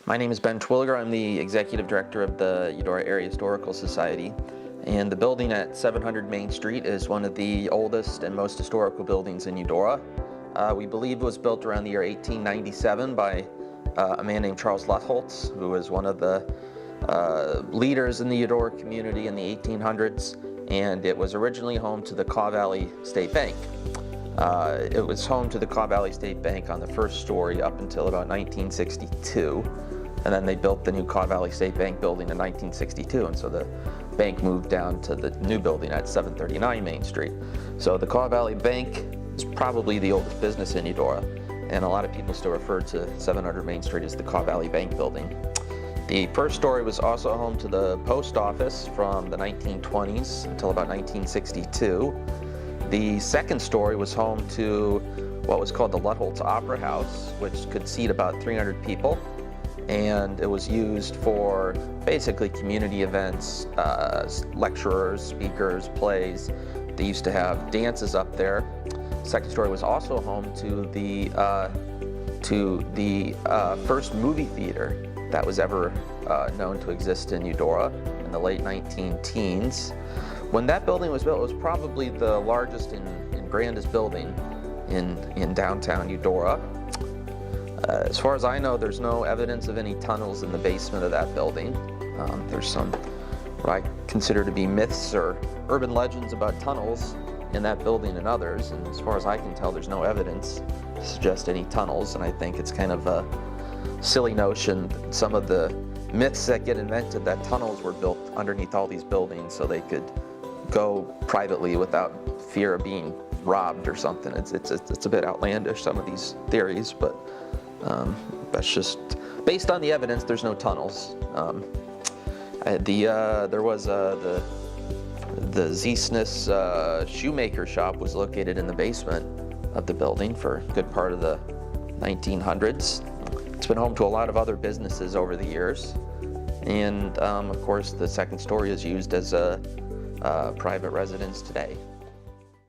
My name is Ben Twilliger. I'm the Executive Director of the Eudora Area Historical Society. And the building at 700 Main Street is one of the oldest and most historical buildings in Eudora. We believe it was built around the year 1897 by a man named Charles Lutholtz, who was one of the leaders in the Eudora community in the 1800s, and it was originally home to the Kaw Valley State Bank. It was home to the Kaw Valley State Bank on the first story up until about 1962, and then they built the new Kaw Valley State Bank building in 1962, and so the bank moved down to the new building at 739 Main Street. So the Kaw Valley Bank is probably the oldest business in Eudora, and a lot of people still refer to 700 Main Street as the Kaw Valley Bank building. The first story was also home to the post office from the 1920s until about 1962. The second story was home to what was called the Lutholtz Opera House, which could seat about 300 people, and it was used for basically community events, lecturers, speakers, plays. They used to have dances up there. Second story was also home to the first movie theater that was ever known to exist in Eudora in the late 19-teens. When that building was built, it was probably the largest and grandest building in downtown Eudora. As far as I know, there's no evidence of any tunnels in the basement of that building. There's some what I consider to be myths or urban legends about tunnels in that building and others, and as far as I can tell, there's no evidence to suggest any tunnels, and I think it's kind of a silly notion. Some of the myths that get invented that tunnels were built underneath all these buildings so they could go privately without fear of being robbed or something. It's a bit outlandish, some of these theories, but that's just based on the evidence. There's no tunnels. There was the Ziesness shoemaker shop was located in the basement of the building for a good part of the 1900s. It's been home to a lot of other businesses over the years, and of course the second story is used as a private residence today.